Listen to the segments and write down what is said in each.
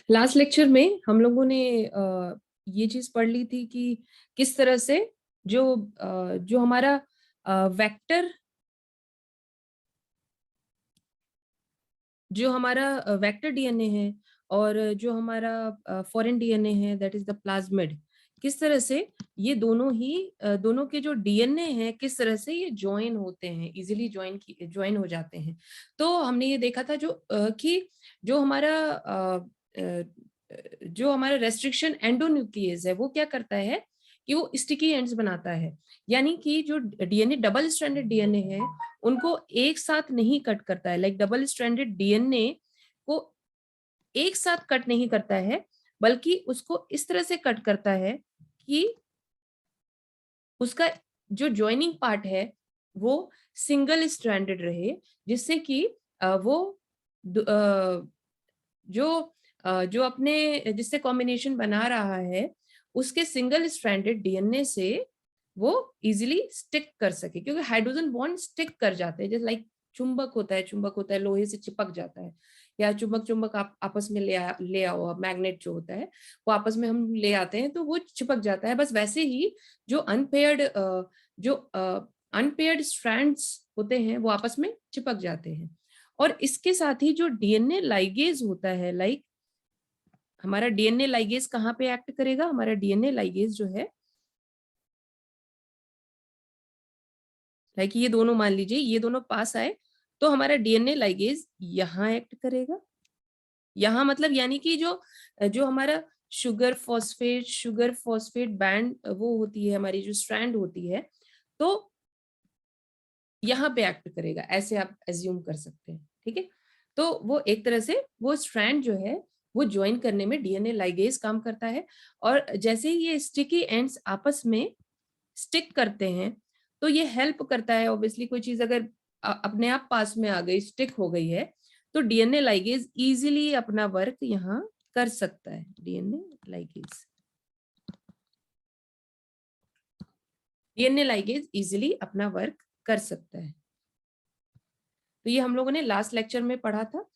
Last lecture में हम लोगों ने ये चीज पढ़ ली थी कि किस तरह से जो हमारा वेक्टर डीएनए है और जो हमारा फॉरेन डीएनए है, दैट इज द प्लाज्मिड, किस तरह से ये दोनों के जो डीएनए हैं किस तरह से ये ज्वाइन होते हैं, इजीली ज्वाइन हो जाते हैं। तो हमने ये देखा था कि जो हमारा रेस्ट्रिक्शन एंडोन्यूक्लियस है वो क्या करता है कि वो स्टिकी एंड्स बनाता है, यानी कि जो डीएनए डबल स्ट्रैंडेड डीएनए है उनको एक साथ नहीं कट करता है। लाइक डबल स्ट्रैंडेड डीएनए को एक साथ कट नहीं करता है, बल्कि उसको इस तरह से कट करता है कि उसका जो ज्वाइनिंग पार्ट है वो सिंगल स्ट्रैंडेड रहे, जिससे कि वो जो जो अपने जिससे कॉम्बिनेशन बना रहा है उसके सिंगल स्ट्रैंडेड डीएनए से वो इजीली स्टिक कर सके, क्योंकि हाइड्रोजन बॉन्ड स्टिक कर जाते हैं। जैसे लाइक चुंबक होता है लोहे से चिपक जाता है, या चुंबक चुंबक आप आपस में ले आओ, मैग्नेट जो होता है वो आपस में हम ले आते हैं तो वो चिपक जाता है। बस वैसे ही जो अनपेयर्ड स्ट्रैंड्स होते हैं वो आपस में चिपक जाते हैं। और इसके साथ ही जो डीएनए लाइगेज होता है, लाइक हमारा डीएनए लाइगेज कहाँ पे एक्ट करेगा, हमारा डीएनए लाइगेज जो है, लाइक ये दोनों मान लीजिए ये दोनों पास आए तो हमारा डीएनए लाइगेज यहाँ एक्ट करेगा। यहाँ मतलब यानी कि जो जो हमारा शुगर फॉस्फेट बैंड वो होती है, हमारी जो स्ट्रैंड होती है, तो यहाँ पे एक्ट करेगा, ऐसे आप एज्यूम कर सकते हैं। ठीक है, तो वो एक तरह से वो स्ट्रैंड जो है वो ज्वाइन करने में डीएनए लाइगेज काम करता है। और जैसे ही ये स्टिकी एंड्स आपस में स्टिक करते हैं तो ये हेल्प करता है। ऑब्वियसली कोई चीज अगर अपने आप पास में आ गई, स्टिक हो गई है, तो डीएनए लाइगेज इजीली अपना वर्क यहाँ कर सकता है। डीएनए लाइगेज इजीली अपना वर्क कर सकता है। तो ये हम लोगों ने लास्ट लेक्चर में पढ़ा था।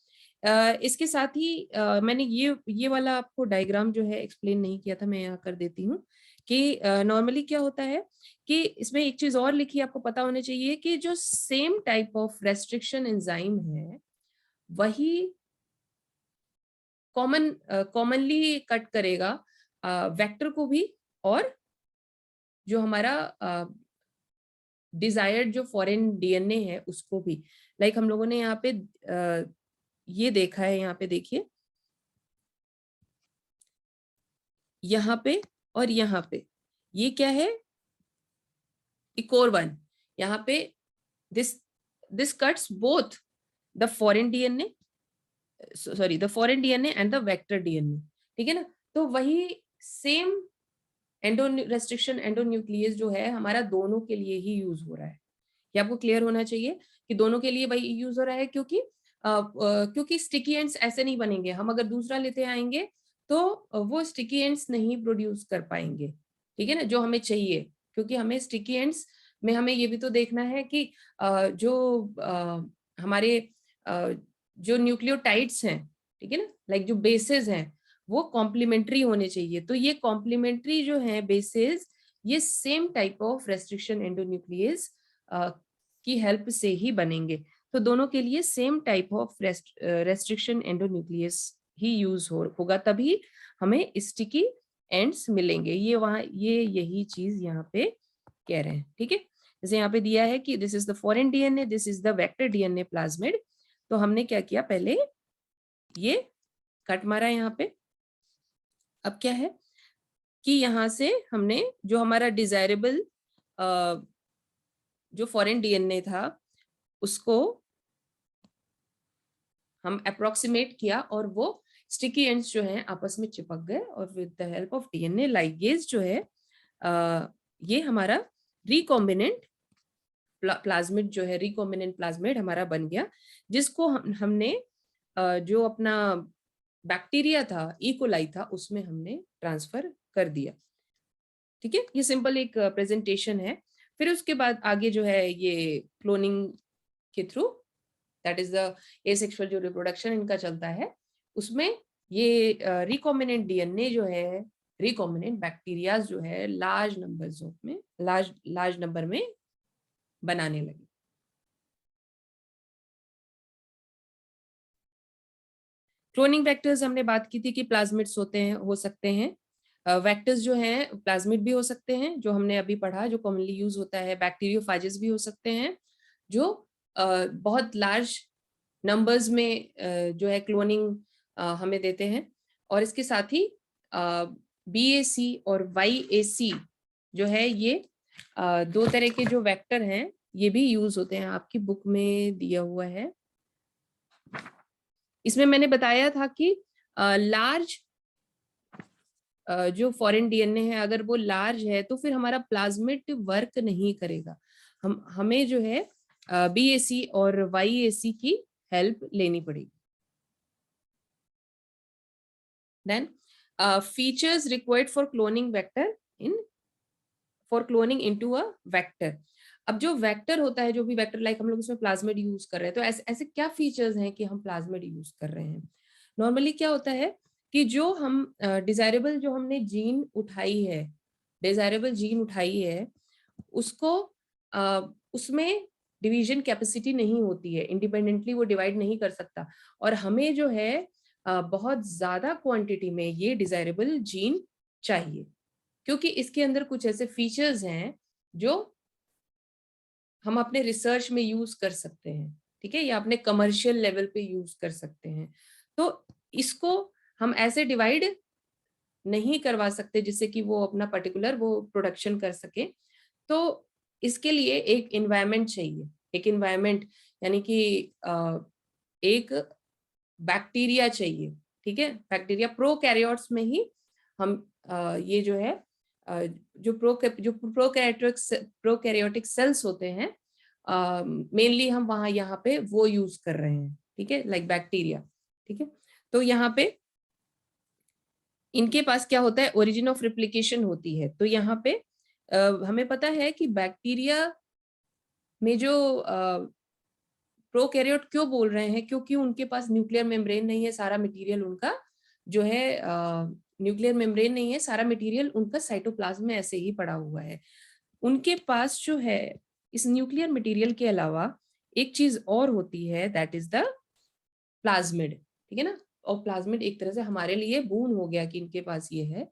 इसके साथ ही मैंने ये वाला आपको डायग्राम जो है एक्सप्लेन नहीं किया था, मैं यहाँ कर देती हूँ कि नॉर्मली क्या होता है कि इसमें एक चीज और लिखी आपको पता होना चाहिए कि जो same type of restriction enzyme है वही कॉमनली कट करेगा वेक्टर को भी और जो हमारा डिजायर्ड जो फॉरेन डीएनए है उसको भी। लाइक हम लोगों ने यहाँ पे ये देखा है, यहाँ पे देखिए, यहाँ पे और यहाँ पे ये क्या है, इकोर 1। यहाँ पे this this cuts both the foreign DNA and the vector DNA. ठीक है ना, तो वही सेम रेस्ट्रिक्शन एंडोन्यूक्लियस जो है हमारा दोनों के लिए ही यूज हो रहा है। ये आपको क्लियर होना चाहिए कि दोनों के लिए वही यूज हो रहा है, क्योंकि स्टिकी एंड्स ऐसे नहीं बनेंगे। हम अगर दूसरा लेते आएंगे तो वो स्टिकी एंड्स नहीं प्रोड्यूस कर पाएंगे, ठीक है ना, जो हमें चाहिए। क्योंकि हमें स्टिकी एंड्स में हमें ये भी तो देखना है कि हमारे जो न्यूक्लियोटाइड्स हैं, ठीक है ना, लाइक जो बेसेस हैं वो कॉम्प्लीमेंट्री होने चाहिए। तो ये कॉम्प्लीमेंट्री जो है बेसेस, ये same type of restriction endonuclease की हेल्प से ही बनेंगे। तो दोनों के लिए same type of restriction endonuclease he use होगा, तभी हमें स्टिकी एंड्स मिलेंगे। ये यही चीज यहाँ पे कह रहे हैं। ठीक है, जैसे यहाँ पे दिया है कि this is the foreign DNA, this is the vector DNA plasmid. तो हमने क्या किया, पहले ये कट मारा यहाँ पे। अब क्या है कि यहाँ से हमने जो हमारा डिजायरेबल जो फॉरेन डीएनए था उसको हम अप्रोक्सीमेट किया और वो स्टिकी एंड्स जो हैं आपस में चिपक गए, और with the help of DNA ligase जो है ये हमारा रिकॉम्बिनेंट प्लाज्मिड जो है, रिकॉम्बिनेंट प्लाज्मिड हमारा बन गया, जिसको हमने जो अपना बैक्टीरिया था, इकोलाई था, उसमें हमने ट्रांसफर कर दिया। ठीक है, ये सिंपल एक प्रेजेंटेशन है। फिर उसके बाद आगे जो है ये क्लोनिंग के through, that is the asexual जो रिप्रोडक्शन इनका चलता है, उसमें ये रिकॉम्बिनेंट डीएनए जो है, रिकॉम्बिनेंट बैक्टीरिया जो है लार्ज नंबर में बनाने लगे। क्लोनिंग वेक्टर्स हमने बात की थी कि प्लाज्मिड्स होते हैं, हो सकते हैं। वेक्टर्स जो हैं प्लाज्मिड भी हो सकते हैं, जो हमने अभी पढ़ा, जो कॉमनली यूज होता है। बैक्टीरियोफाजेस भी हो सकते हैं, जो बहुत लार्ज नंबर्स में जो है क्लोनिंग हमें देते हैं। और इसके साथ ही BAC और YAC जो है, ये दो तरह के जो वेक्टर हैं, ये भी यूज होते हैं। आपकी बुक में दिया हुआ है, इसमें मैंने बताया था कि लार्ज जो फॉरेन डीएनए है, अगर वो लार्ज है तो फिर हमारा प्लाज्मिड वर्क नहीं करेगा। हमें जो है BAC और YAC की हेल्प लेनी पड़ेगी। Then features required for cloning vector for cloning into a vector. अब जो वेक्टर होता है, जो भी वेक्टर, लाइक हम लोग इसमें प्लाज्मिड यूज कर रहे हैं, तो ऐसे क्या फीचर्स हैं कि हम प्लाज्मिड यूज कर रहे हैं। नॉर्मली क्या होता है कि जो हम डिजायरेबल जो हमने जीन उठाई है, डिजायरेबल जीन उठाई है, उसको उसमें डिवीजन कैपेसिटी नहीं होती है, इंडिपेंडेंटली वो डिवाइड नहीं कर सकता। और हमें जो है बहुत ज्यादा क्वांटिटी में ये डिजायरेबल जीन चाहिए, क्योंकि इसके अंदर कुछ ऐसे फीचर्स हैं जो हम अपने रिसर्च में यूज कर सकते हैं, ठीक है, या अपने कमर्शियल लेवल पे यूज कर सकते हैं। तो इसको हम ऐसे डिवाइड नहीं करवा सकते जिससे कि वो अपना पर्टिकुलर वो प्रोडक्शन कर सके। तो इसके लिए एक इन्वायरमेंट चाहिए, एक इन्वायरमेंट यानी कि एक बैक्टीरिया चाहिए, ठीक है। बैक्टीरिया प्रोकैरियोट्स में ही हम ये जो है जो प्रोकैरियोटिक सेल्स होते हैं, मेनली हम वहां यहाँ पे वो यूज कर रहे हैं, ठीक है, लाइक बैक्टीरिया, ठीक है। तो यहाँ पे इनके पास क्या होता है, ओरिजिन ऑफ रिप्लिकेशन होती है। तो यहाँ पे हमें पता है कि बैक्टीरिया में जो प्रोकैरियोट क्यों बोल रहे हैं, क्योंकि उनके पास न्यूक्लियर मेम्ब्रेन नहीं है, सारा मटेरियल उनका जो है न्यूक्लियर मेम्ब्रेन नहीं है, सारा मटेरियल उनका साइटोप्लाज्म में ऐसे ही पड़ा हुआ है। उनके पास जो है इस न्यूक्लियर मटेरियल के अलावा एक चीज और होती है, दैट इज द प्लाज्मिड, ठीक है ना। और प्लाज्मिड एक तरह से हमारे लिए बून हो गया कि इनके पास ये है,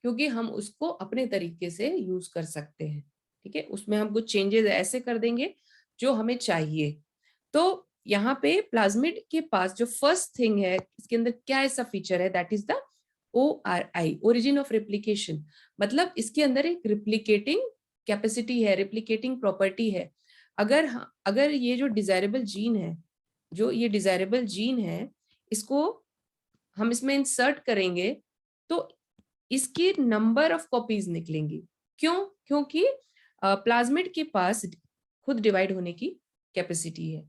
क्योंकि हम उसको अपने तरीके से यूज कर सकते हैं, ठीक है। उसमें हम कुछ चेंजेस ऐसे कर देंगे जो हमें चाहिए। तो यहाँ पे प्लाज्मिड के पास जो फर्स्ट थिंग है, इसके अंदर क्या ऐसा फीचर है, that is the ORI, origin of replication. मतलब इसके अंदर एक रिप्लिकेटिंग कैपेसिटी है, रिप्लिकेटिंग प्रॉपर्टी है। अगर ये जो डिजायरेबल जीन है, जो ये डिजायरेबल जीन है, इसको हम इसमें इंसर्ट करेंगे तो इसकी नंबर ऑफ कॉपीज निकलेंगी। क्यों? क्योंकि प्लाज्मिड के पास खुद डिवाइड होने की कैपेसिटी है।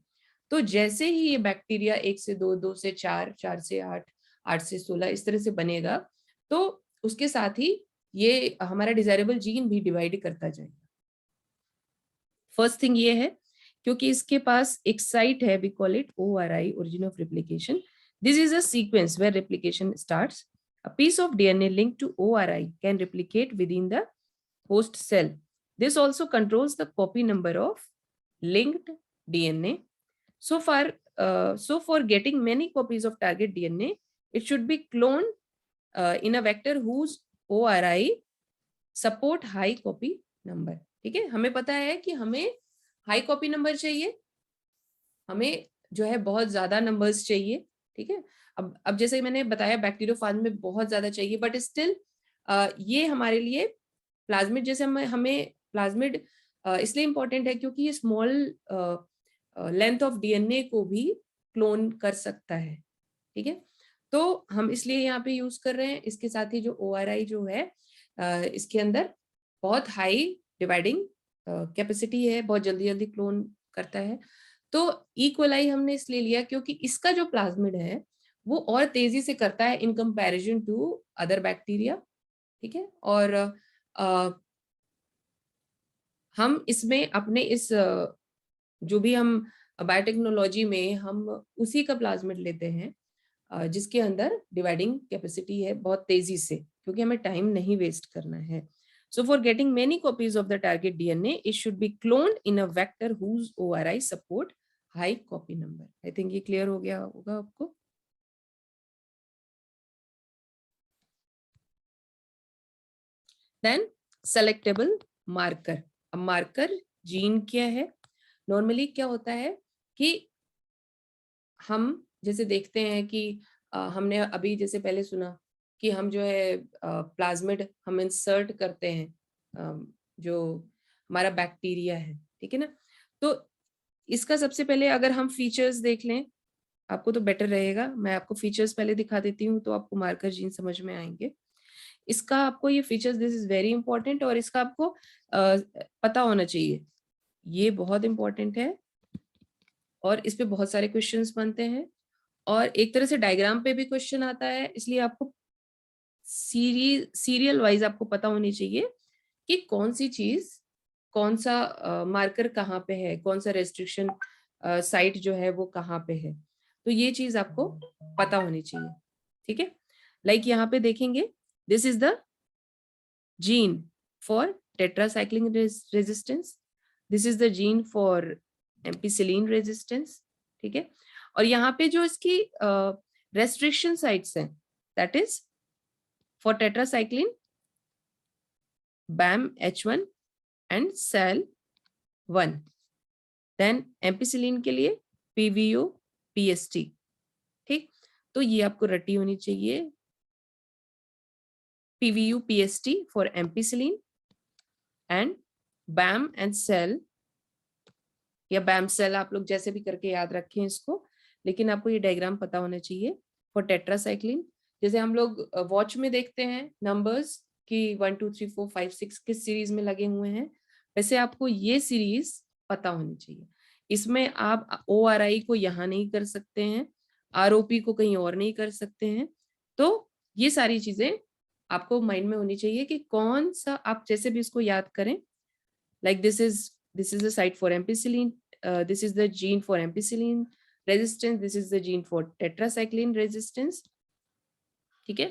तो जैसे ही ये बैक्टीरिया 1 से 2, 2 से 4, 4 से 8, 8 से 16 इस तरह से बनेगा, तो उसके साथ ही ये हमारा डिजायरेबल जीन भी डिवाइड करता जाएगा। फर्स्ट थिंग ये है, क्योंकि इसके पास एक साइट है, we call it ORI, origin of replication. This is a sequence where replication starts. A piece of DNA linked to ORI can replicate within the host cell. This also controls the copy number of linked DNA. So for getting many copies of target DNA, it should be cloned in a vector whose ORI support high copy number. ठीक है, हमें पता है कि हमें high copy number चाहिए, हमें जो है बहुत ज्यादा नंबर्स चाहिए, ठीक है। अब जैसे मैंने बताया बैक्टीरियोफाज में बहुत ज्यादा चाहिए, बट स्टिल ये हमारे लिए प्लाज्मिड जैसे हमें प्लाज्मिड इसलिए इंपॉर्टेंट है क्योंकि ये स्मॉल लेंथ ऑफ डीएनए को भी क्लोन कर सकता है, ठीक है। तो हम इसलिए यहाँ पे यूज कर रहे हैं। इसके साथ ही जो ORI जो है इसके अंदर बहुत हाई डिवाइडिंग कैपेसिटी है, बहुत जल्दी जल्दी क्लोन करता है। तो इक्वलाई हमने इसलिए लिया क्योंकि इसका जो प्लाज्मिड है वो और तेजी से करता है in comparison to other bacteria, ठीक है। और हम इसमें अपने इस जो भी हम बायोटेक्नोलॉजी में हम उसी का प्लाज्मिड लेते हैं जिसके अंदर डिवाइडिंग कैपेसिटी है बहुत तेजी से, क्योंकि हमें टाइम नहीं वेस्ट करना है. So for getting many copies of the target DNA, it should be cloned in a vector whose ORI support high copy number. I think ये clear हो गया होगा आपको. Then selectable marker. अब मार्कर जीन क्या है? नॉर्मली क्या होता है कि हम जैसे देखते हैं कि हमने अभी जैसे पहले सुना कि हम जो है प्लाज्मिड हम इंसर्ट करते हैं जो हमारा बैक्टीरिया है, ठीक है ना. तो इसका सबसे पहले अगर हम फीचर्स देख लें आपको तो बेटर रहेगा. मैं आपको फीचर्स पहले दिखा देती हूँ तो आपको मार्कर जीन समझ में आएंगे. इसका आपको ये features, this is very important, और इसका आपको पता होना चाहिए. ये बहुत इंपॉर्टेंट है और इस पे बहुत सारे क्वेश्चंस बनते हैं और एक तरह से डायग्राम पे भी क्वेश्चन आता है, इसलिए आपको सीरियल वाइज आपको पता होनी चाहिए कि कौन सी चीज, कौन सा मार्कर कहाँ पे है, कौन सा रेस्ट्रिक्शन साइट जो है वो कहाँ पे है. तो ये चीज आपको पता होनी चाहिए, ठीक है. लाइक यहाँ पे देखेंगे, this is the gene for tetracycline resistance, this is the gene for ampicillin resistance, ठीक है. और यहाँ पे जो इसकी रेस्ट्रिक्शन साइट्स हैं, that is for tetracycline BAM H1 एंड SAL1. देन एम्पिसिलिन के लिए PVU PST, ठीक. तो ये आपको रटी होनी चाहिए. PVU PST for ampicillin and BAM and SAL या BAM SAL, आप लोग जैसे भी करके याद रखें इसको, लेकिन आपको ये डायग्राम पता होना चाहिए. फॉर टेट्रासाइक्लिन जैसे हम लोग वॉच में देखते हैं नंबर्स कि 1 2 3 4 5 6 किस सीरीज में लगे हुए हैं, वैसे आपको ये सीरीज पता होनी चाहिए. इसमें आप ORI को यहाँ नहीं कर सकते हैं, ROP को कहीं और नहीं कर सकते हैं. तो ये सारी चीजें आपको माइंड में होनी चाहिए कि कौन सा आप जैसे भी इसको याद करें. Like this is the site for ampicillin, this is the gene for ampicillin resistance, this is the gene for tetracycline resistance, ठीक है.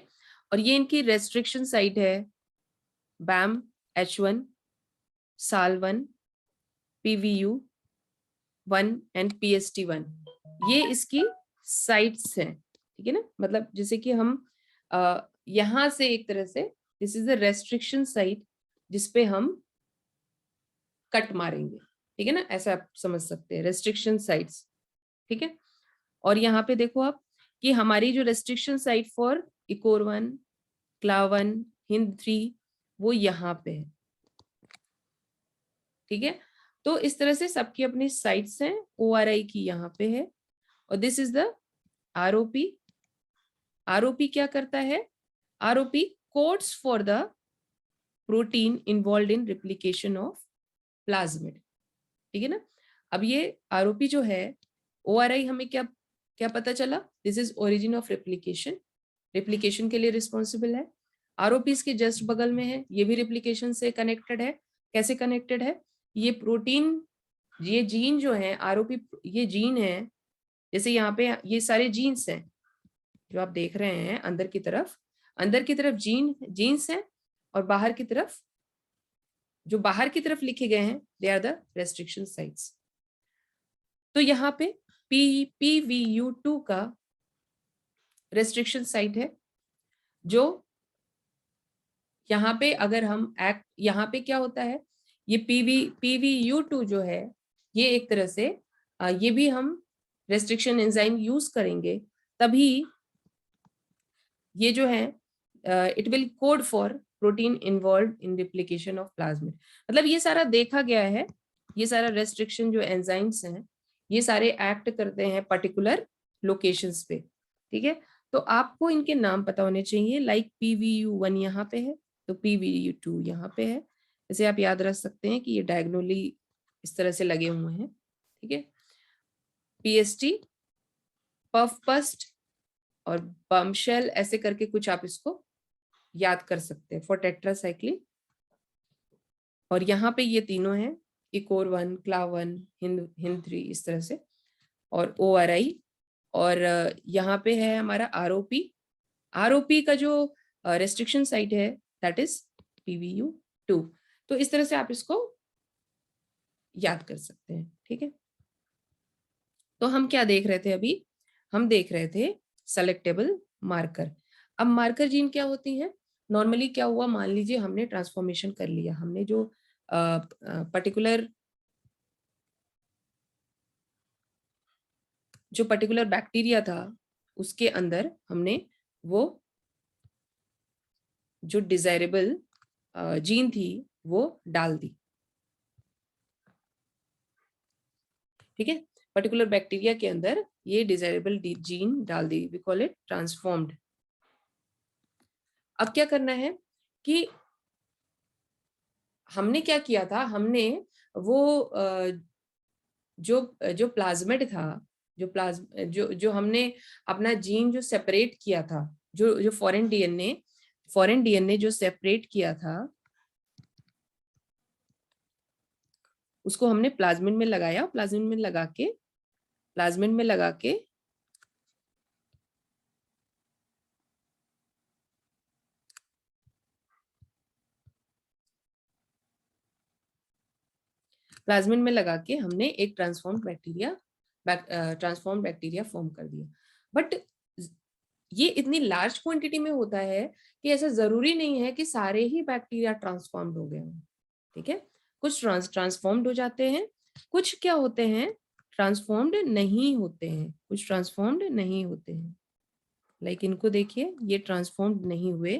और ये इनकी रेस्ट्रिक्शन साइट है BAM H1, SAL1, PVU1 and PST1. ये इसकी साइट्स हैं, ठीक है ना. मतलब जैसे कि हम यहां से एक तरह से this is the restriction site जिसपे हम कट मारेंगे, ठीक है ना, ऐसा आप समझ सकते हैं रेस्ट्रिक्शन साइट्स, ठीक है. और यहाँ पे देखो आप कि हमारी जो restriction site for इकोर 1, CLA1, HIND3 वो यहाँ पे है, ठीक है. तो इस तरह से सबकी अपनी साइट्स हैं. ORI की यहाँ पे है और this is the ROP. ROP क्या करता है? ROP codes for the protein involve in replication of plasmid, ठीक है ना. अब ये ROP जो है, ORI हमें क्या क्या पता चला? This is origin of replication, replication के लिए रिस्पॉन्सिबल है. ROP इसके जस्ट बगल में है, ये भी रिप्लिकेशन से कनेक्टेड है. कैसे कनेक्टेड है? ये प्रोटीन, ये जीन जो है ROP, ये जीन है. जैसे यहाँ पे ये सारे जीन्स हैं जो आप देख रहे हैं अंदर की तरफ जीन्स हैं और बाहर की तरफ, जो बाहर की तरफ लिखे गए हैं they are the restriction sites. तो यहाँ पे PVU2 का रेस्ट्रिक्शन साइट है, जो यहाँ पे अगर हम यहाँ पे क्या होता है, ये PVU2 जो है ये एक तरह से ये भी हम रेस्ट्रिक्शन एंजाइम यूज करेंगे तभी ये जो है it will code for protein involve in replication of plasmid. मतलब ये सारा देखा गया है, ये सारा रेस्ट्रिक्शन जो एंजाइम्स हैं ये सारे एक्ट करते हैं पर्टिकुलर लोकेशंस पे, ठीक है. तो आपको इनके नाम पता होने चाहिए. लाइक PVU1 यहाँ पे है तो PVU2 यहाँ पे है. जैसे आप याद रख सकते हैं कि ये डायगोनली इस तरह से लगे हुए हैं, ठीक है. PST, पफ पस्ट और बमशेल, ऐसे करके कुछ आप इसको याद कर सकते हैं फॉर टेट्रासाइक्लिन. और यहाँ पे ये तीनों हैं, इकोर 1, CLA1, HIND3, इस तरह से. और ORI और यहाँ पे है हमारा आरओपी। आरओपी का जो रेस्ट्रिक्शन साइट है दैट इज PVU2। तो इस तरह से आप इसको याद कर सकते हैं, ठीक है। तो हम क्या देख रहे थे अभी, हम देख रहे थे सेलेक्टेबल मार्कर। अब मार्कर जीन क्या होती हैं? नॉर्मली क्या हुआ, मान लीजिए हमने ट्रांसफॉर्मेशन कर लिया, हमने जो पर्टिकुलर बैक्टीरिया था उसके अंदर हमने वो जो डिजायरेबल जीन थी वो डाल दी, ठीक है। पर्टिकुलर बैक्टीरिया के अंदर ये डिजायरेबल जीन डाल दी, वी कॉल इट ट्रांसफॉर्म्ड। अब क्या करना है कि हमने क्या किया था, हमने वो जो जो प्लाज्मिड था, जो हमने अपना जीन जो सेपरेट किया था, जो फॉरेन डीएनए जो सेपरेट किया था, उसको हमने प्लाज्मिड में लगाया। प्लाज्मिड में लगा के प्लाज्मिड में लगा के प्लाज्मिड में लगा के हमने एक ट्रांसफॉर्म्ड बैक्टीरिया फॉर्म कर दिया। बट ये इतनी लार्ज क्वांटिटी में होता है कि ऐसा जरूरी नहीं है कि सारे ही बैक्टीरिया ट्रांसफॉर्म्ड हो गए हों, ठीक है। कुछ ट्रांसफॉर्म्ड हो जाते हैं, कुछ क्या होते हैं, ट्रांसफॉर्म्ड नहीं होते हैं, कुछ ट्रांसफॉर्म्ड नहीं होते हैं। लाइक इनको देखिए, ये ट्रांसफॉर्म्ड नहीं हुए,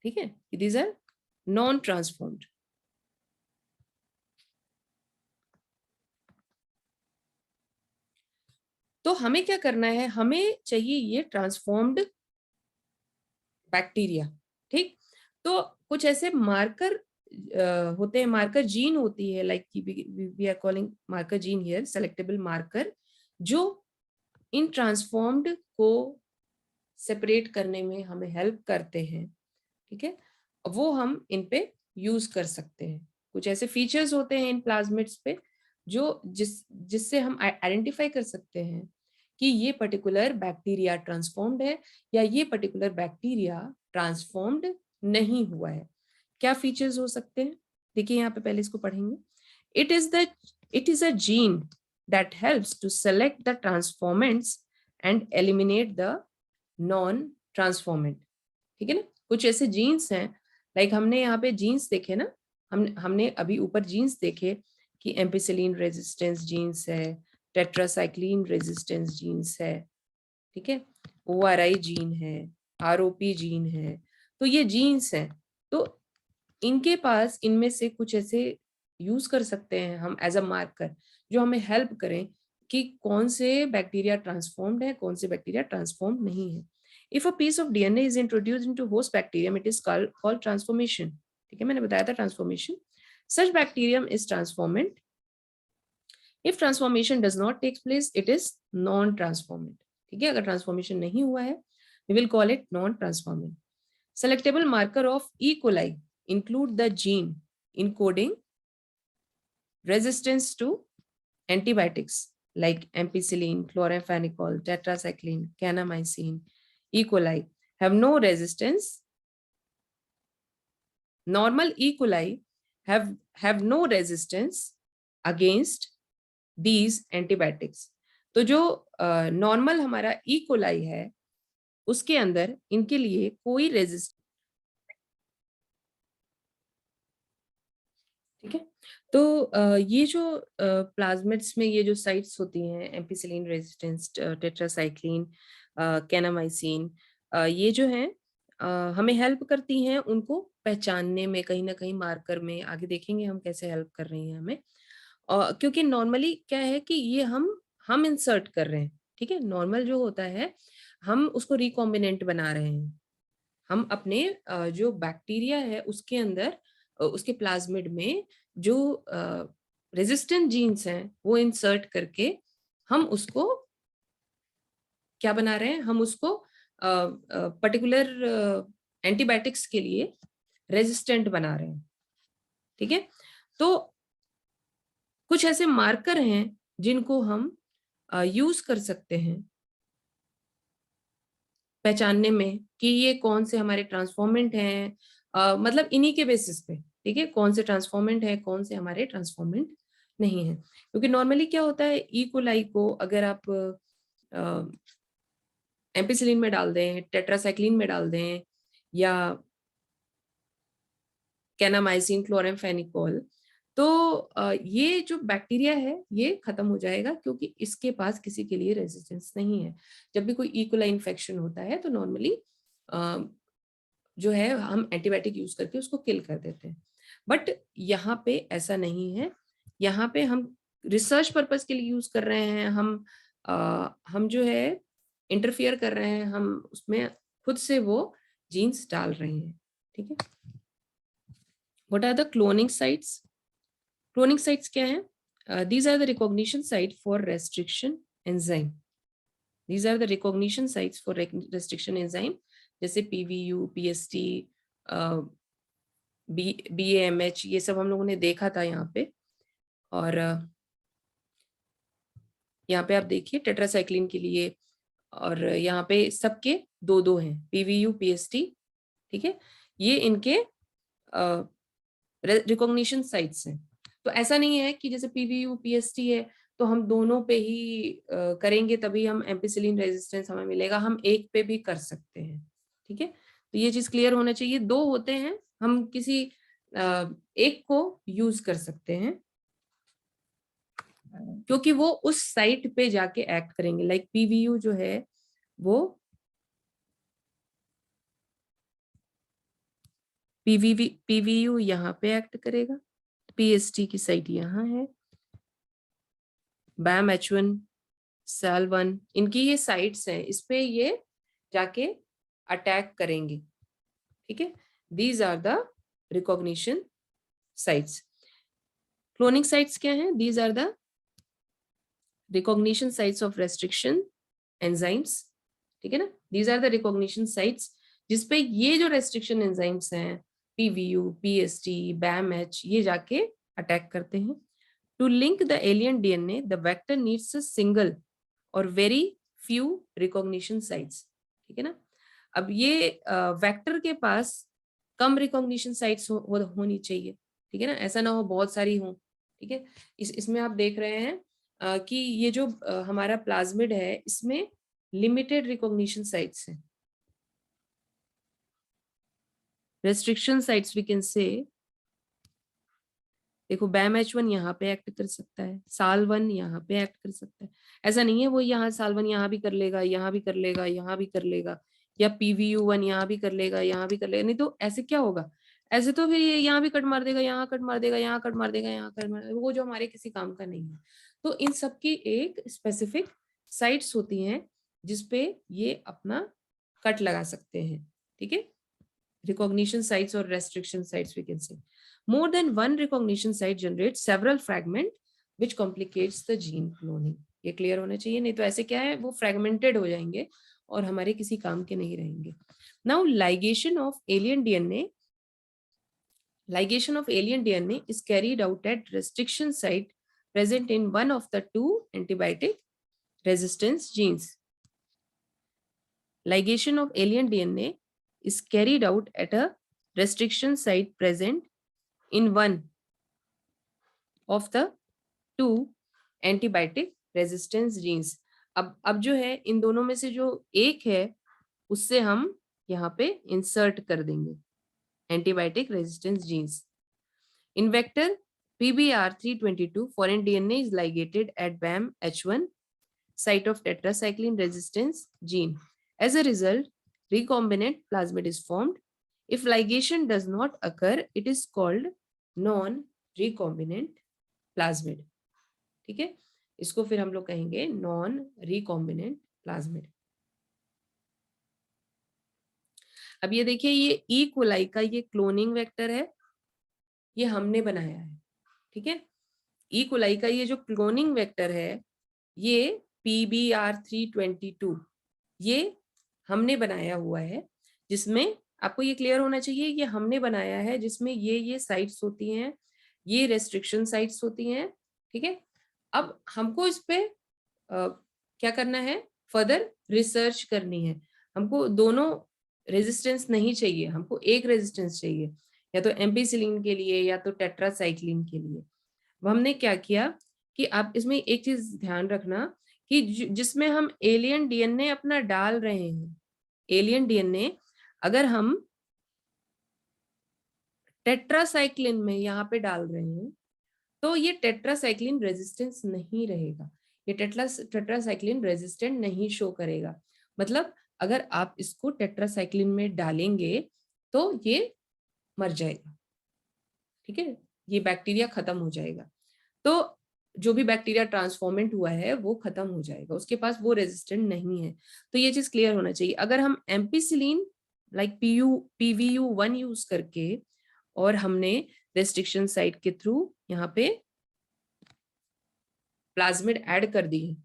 ठीक है, दीज आर नॉन ट्रांसफॉर्म्ड। तो हमें क्या करना है, हमें चाहिए ये ट्रांसफॉर्म्ड बैक्टीरिया, ठीक। तो कुछ ऐसे मार्कर होते हैं, मार्कर जीन होती है, like we are calling marker gene here, selectable marker, जो इन ट्रांसफॉर्म्ड को सेपरेट करने में हमें हेल्प करते हैं, ठीक है। वो हम इन पे यूज कर सकते हैं। कुछ ऐसे फीचर्स होते हैं इन प्लाज्मिड्स पे जो जिससे हम आइडेंटिफाई कर सकते हैं कि ये पर्टिकुलर बैक्टीरिया ट्रांसफॉर्म्ड है या ये पर्टिकुलर बैक्टीरिया ट्रांसफॉर्म्ड नहीं हुआ है। क्या फीचर्स हो सकते हैं, देखिए यहाँ पे पहले इसको पढ़ेंगे। It is a gene that helps to select the transformants and eliminate the non transformant, ठीक है ना। कुछ ऐसे जीन्स हैं, लाइक हमने यहाँ पे जीन्स देखे ना, हमने अभी ऊपर जीन्स देखे कि एम्पिसिलिन रेजिस्टेंस जीन्स है, टेट्रासाइक्लिन रेजिस्टेंस जीन्स है, ठीक है, ORI जीन है, ROP जीन है। तो ये जीन्स हैं, तो इनके पास इनमें से कुछ ऐसे यूज कर सकते हैं हम एज अ मार्कर, जो हमें हेल्प करें कि कौन से बैक्टीरिया ट्रांसफॉर्म्ड है, कौन से बैक्टीरिया ट्रांसफॉर्म्ड नहीं है। If a piece of DNA is introduced into host bacterium, it is called transformation, ठीक है, मैंने बताया था transformation. Such bacterium is transformant. If transformation does not take place, it is non-transformant, ठीक है। अगर ट्रांसफॉर्मेशन नहीं हुआ है, we will call it non-transformant. Selectable marker of E. coli include the gene encoding resistance to antibiotics like ampicillin, chloramphenicol, tetracycline, kanamycin. E. coli have no resistance. Normal E. coli have no resistance against these antibiotics. तो जो normal हमारा E coli है उसके अंदर इनके लिए कोई resist, ठीक है। तो ये जो प्लाज्मिड्स में ये जो साइट्स होती हैं, एम्पिसिलिन रेजिस्टेंस, टेट्रासाइक्लिन, कैनामाइसिन, ये जो हैं हमें हेल्प करती हैं उनको पहचानने में, कहीं ना कहीं मार्कर में आगे देखेंगे हम कैसे हेल्प कर रही हैं हमें। क्योंकि नॉर्मली क्या है कि ये हम इंसर्ट कर रहे हैं, ठीक है। नॉर्मल जो होता है हम उसको रिकॉम्बिनेंट बना रहे हैं, हम अपने जो बैक्टीरिया है उसके अंदर उसके प्लाज्मिड में जो रेजिस्टेंट जीन्स हैं वो इंसर्ट करके हम उसको क्या बना रहे हैं, हम उसको पर्टिकुलर एंटीबायोटिक्स के लिए रेजिस्टेंट बना रहे हैं, ठीक है। तो कुछ ऐसे मार्कर हैं जिनको हम यूज कर सकते हैं पहचानने में कि ये कौन से हमारे ट्रांसफॉर्मेंट हैं, मतलब इन्हीं के बेसिस पे, ठीक है, कौन से ट्रांसफॉर्मेंट है, कौन से हमारे ट्रांसफॉर्मेंट नहीं है। क्योंकि नॉर्मली क्या होता है, ई कोलाई को अगर आप एम्पिसिलिन में डाल दें, टेट्रासाइक्लिन में डाल दें, या कैनामाइसिन, क्लोरामफेनिकोल, तो ये जो बैक्टीरिया है ये खत्म हो जाएगा, क्योंकि इसके पास किसी के लिए रेजिस्टेंस नहीं है। जब भी कोई इकोलाई इन्फेक्शन होता है तो नॉर्मली जो है हम एंटीबायोटिक यूज करके उसको किल कर देते हैं, बट यहाँ पे ऐसा नहीं है। यहाँ पे हम रिसर्च पर्पस के लिए यूज कर रहे हैं, हम जो है इंटरफियर कर रहे हैं, हम उसमें खुद से वो जीन्स डाल रहे हैं, ठीक है। What are the cloning sites? Cloning sites क्या है? These are the recognition site for restriction enzyme. These are the recognition sites for restriction enzyme, जैसे PVU, PST, BAMH, ये सब हम लोगों ने देखा था यहाँ पे। और यहाँ पे आप देखिए टेट्रासाइक्लिन के लिए, और यहाँ पे सबके दो दो हैं, PVU, PST, ठीक है, ये इनके रिकॉग्निशन साइट्स हैं। तो ऐसा नहीं है कि जैसे PVU, PST है तो हम दोनों पे ही करेंगे तभी हम एम्पिसिलिन रेजिस्टेंस हमें मिलेगा, हम एक पे भी कर सकते हैं, ठीक है। तो ये चीज क्लियर होना चाहिए, दो होते हैं, हम किसी एक को यूज कर सकते हैं क्योंकि वो उस साइट पे जाके एक्ट करेंगे। लाइक PVU जो है वो PVU यहाँ पे एक्ट करेगा, PST की साइट यहाँ है, BAM-H1, SAL1, इनकी ये साइट्स हैं, इस पे ये जाके अटैक करेंगे, ठीक है। These are the recognition sites. Cloning sites क्या हैं? These are the recognition sites of restriction enzymes, ठीक है ना। These are the recognition sites जिसपे ये जो रेस्ट्रिक्शन एंजाइम्स हैं, PVU, PST, BAM-H, ये जाके अटैक करते हैं। To link the alien DNA, the vector needs a single और वेरी फ्यू रिकॉग्निशन साइट्स, ठीक है ना। अब ये वेक्टर के पास कम रिकॉग्निशन साइट्स होनी चाहिए, ठीक है ना, ऐसा ना हो बहुत सारी हो, ठीक है। इसमें आप देख रहे हैं कि ये जो हमारा प्लाज्मिड है इसमें लिमिटेड रिकॉग्निशन साइट्स हैं, restriction sites we can say. देखो BAM-H1 यहाँ पे एक्ट कर सकता है, SAL1 यहाँ पे एक्ट कर सकता है, ऐसा नहीं है वो यहाँ SAL1 यहाँ भी कर लेगा, यहाँ भी कर लेगा, यहाँ भी कर लेगा, या PVU1 यहाँ भी कर लेगा, यहाँ भी कर लेगा, नहीं तो ऐसे क्या होगा, ऐसे तो फिर ये यहाँ भी कट मार देगा, यहाँ कट मार देगा, यहाँ कट मार देगा, यहाँ कट मार देगा, वो जो हमारे किसी काम का नहीं है। तो इन सबकी एक स्पेसिफिक साइट्स होती हैं जिसपे ये अपना कट लगा सकते हैं, ठीक है। recognition sites or restriction sites we can say. More than one recognition site generates several fragments which complicates the gene cloning. ये क्लियर होना चाहिए, नहीं तो ऐसे क्या है वो फ्रेगमेंटेड हो जाएंगे और हमारे किसी काम के नहीं रहेंगे। Now ligation of alien DNA, ligation of alien DNA is carried out at restriction site present in one of the two antibiotic resistance genes. Ligation of alien DNA is carried out at a restriction site present in one of the two antibiotic resistance genes. अब जो है इन दोनों में से जो एक है उससे हम यहाँ पे इंसर्ट कर देंगे antibiotic resistance genes. In vector PBR322 foreign DNA is ligated at BAM-H1 site of tetracycline resistance gene. As a result, recombinant plasmid is formed. If ligation does not occur, it is called non-recombinant plasmid. ठीक है, इसको फिर हम लोग कहेंगे non-recombinant plasmid. अब ये देखिए, ये ई कोलाई का ये क्लोनिंग वेक्टर है, ये हमने बनाया है, ठीक है। ई कोलाई का ये जो क्लोनिंग वेक्टर है ये PBR322 ये हमने बनाया हुआ है, जिसमें आपको ये क्लियर होना चाहिए ये हमने बनाया है, जिसमें ये साइट्स होती हैं, ये रेस्ट्रिक्शन साइट्स होती हैं, ठीक है। अब हमको इस पे क्या करना है, फर्दर रिसर्च करनी है। हमको दोनों रेजिस्टेंस नहीं चाहिए, हमको एक रेजिस्टेंस चाहिए, या तो एम्पीसिलिन के लिए या तो टेट्रासाइक्लिन के लिए। अब हमने क्या किया कि आप इसमें एक चीज ध्यान रखना कि जिसमें हम एलियन डीएनए अपना डाल रहे हैं, एलियन डीएनए अगर हम टेट्रासाइक्लिन में यहाँ पे डाल रहे हैं तो ये टेट्रासाइक्लिन रेजिस्टेंस नहीं रहेगा, ये टेट्रासाइक्लिन रेजिस्टेंट नहीं शो करेगा। मतलब अगर आप इसको टेट्रासाइक्लिन में डालेंगे तो ये मर जाएगा, ठीक है, ये बैक्टीरिया खत्म हो जाएगा। तो जो भी बैक्टीरिया ट्रांसफॉर्मेंट हुआ है वो खत्म हो जाएगा, उसके पास वो रेजिस्टेंट नहीं है। तो ये चीज क्लियर होना चाहिए। अगर हम एम्पीसिलिन लाइक PVU1 यूज करके और हमने रेस्ट्रिक्शन साइट के थ्रू यहाँ पे प्लाज्मिड ऐड कर दी है,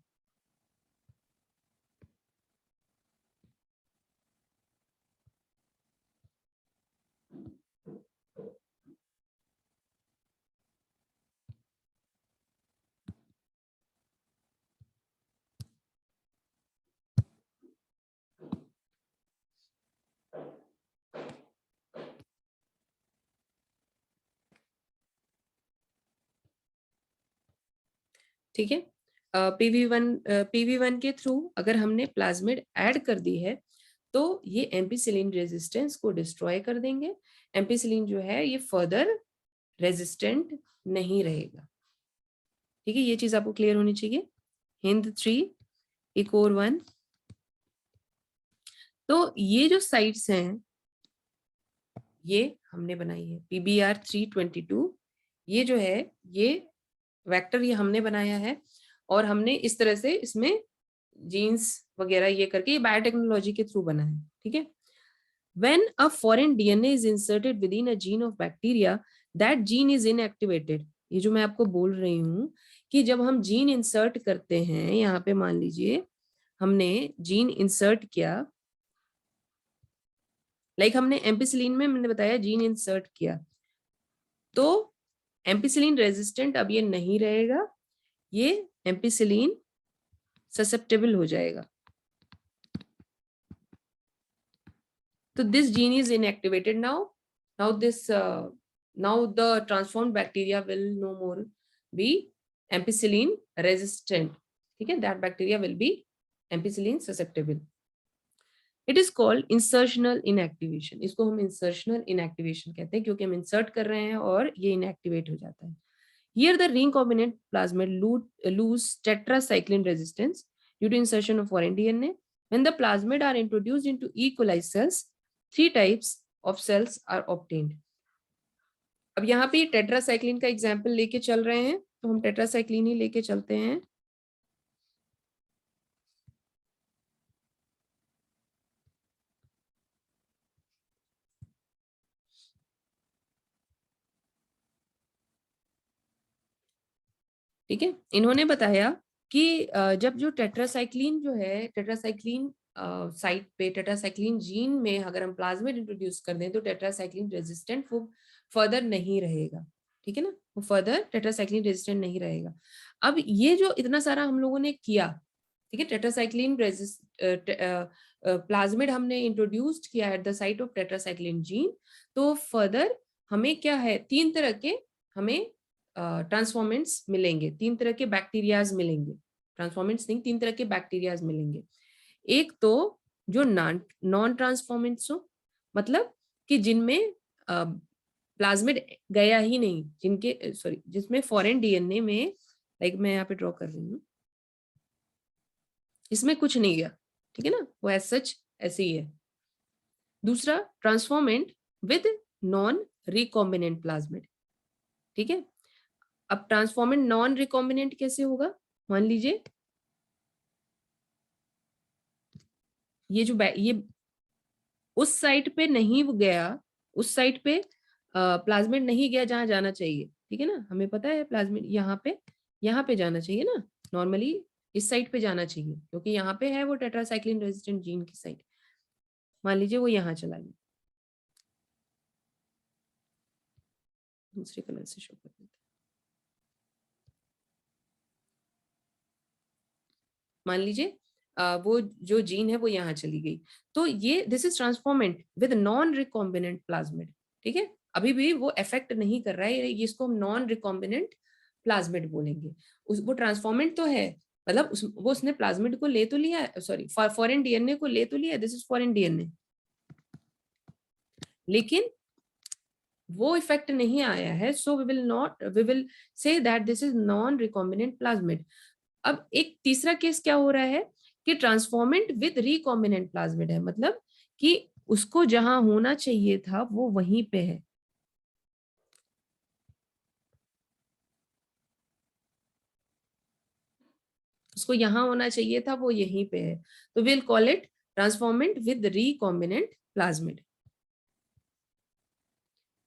ठीक है। पीवी वन के थ्रू अगर हमने प्लाज्मिड ऐड कर दी है तो ये एम्पीसिलिन रेजिस्टेंस को डिस्ट्रॉय कर देंगे। एम्पीसिलिन जो है ये फर्दर रेजिस्टेंट नहीं रहेगा, ठीक है, ये चीज आपको क्लियर होनी चाहिए। हिंद 3 इकोर 1। तो ये जो साइट्स हैं ये हमने बनाई है PBR322, ये जो है ये वेक्टर ये हमने बनाया है और हमने इस तरह से इसमें जीन्स वगैरह ये करके ये बायोटेक्नोलॉजी के थ्रू बना है, ठीक है। When a foreign DNA is inserted within a gene of bacteria, that gene is inactivated। ये जो मैं आपको बोल रही हूँ कि जब हम जीन इंसर्ट करते हैं, यहाँ पे मान लीजिए हमने जीन इंसर्ट किया, लाइक हमने एम्पिसिलिन में मैंने बताया जीन इंसर्ट किया, तो एम्पिसिलिन रेजिस्टेंट अब ये नहीं रहेगा, ये एम्पिसिलिन ससेप्टेबल हो जाएगा। तो this gene is inactivated now. Now the transformed bacteria will no more be ampicillin resistant. ठीक है, that bacteria will be ampicillin susceptible. It is called insertional inactivation. इसको हम insertional inactivation कहते हैं क्योंकि हम insert कर रहे हैं और ये inactivate हो जाता है। Here the recombinant plasmid lose tetracycline resistance due to insertion of foreign DNA. When the plasmid are introduced into E. coli cells, 3 types of cells are obtained. अब यहाँ पे टेट्रासाइक्लिन का एग्जाम्पल लेके चल रहे हैं तो हम टेट्रासाइक्लिन ही लेके चलते हैं। ठीक है, इन्होंने बताया कि जब जो टेट्रासाइक्लिन जो है, टेट्रासाइक्लिन साइट पे टेट्रासाइक्लिन जीन में अगर हम प्लाज्मिड इंट्रोड्यूस कर दें तो टेट्रासाइक्लिन रेजिस्टेंट वो फर्दर नहीं रहेगा, ठीक है ना, वो फर्दर टेट्रासाइक्लिन रेजिस्टेंट नहीं रहेगा। अब ये जो इतना सारा हम लोगों ने किया, ठीक है, टेट्रासाइक्लिन प्लाज्मिड हमने इंट्रोड्यूस्ड किया at the site of tetracycline gene, तो फर्दर हमें क्या है, 3 तरह के हमें ट्रांसफॉर्मेंट्स मिलेंगे, 3 तरह के बैक्टीरियाज मिलेंगे, ट्रांसफॉर्मेंट्स नहीं 3 तरह के बैक्टीरियाज मिलेंगे। एक तो जो नॉन ट्रांसफॉर्मेंट्स हो, मतलब कि जिनमें प्लाज्मिड गया ही नहीं, जिनके सॉरी जिसमें फॉरेन डीएनए में, लाइक मैं यहाँ पे ड्रॉ कर रही हूँ, इसमें कुछ नहीं गया, ठीक है ना, वो एज सच ऐसे ही है। दूसरा transformant with non recombinant plasmid, ठीक है। अब ट्रांसफॉर्मेंट नॉन रिकॉम्बिनेंट कैसे होगा, मान लीजिए ये जो ये उस साइट पे नहीं गया, उस साइट पे प्लाज्मिड नहीं गया जहां जाना चाहिए, ठीक है ना, हमें पता है प्लाज्मिड यहाँ पे जाना चाहिए ना, नॉर्मली इस साइट पे जाना चाहिए क्योंकि यहाँ पे है वो टेट्रासाइक्लिन रेजिस्टेंट जीन की साइट। मान लीजिए वो यहाँ चला गया, दूसरे कलर से शो कर देते हैं। मान लीजिए वो जो जीन है वो यहाँ चली गई, तो ये this is transformant with non recombinant plasmid, ठीक है, अभी भी वो इफेक्ट नहीं कर रहा है, इसको हम नॉन रिकॉम्बिनेंट प्लाज्मिड बोलेंगे। वो ट्रांसफॉर्मेंट तो है, मतलब वो उसने प्लाज्मिड को ले तो लिया, सॉरी फॉरेन डीएनए को ले तो लिया, दिस इज फॉरेन डीएनए, लेकिन वो इफेक्ट नहीं आया है, so we will say that this is non recombinant plasmid. अब एक तीसरा केस क्या हो रहा है कि ट्रांसफॉर्मेंट विद रिकॉम्बिनेंट प्लाज्मिड है, मतलब कि उसको जहां होना चाहिए था वो वहीं पे है, उसको यहां होना चाहिए था वो यहीं पे है, तो will call it transformant with recombinant plasmid.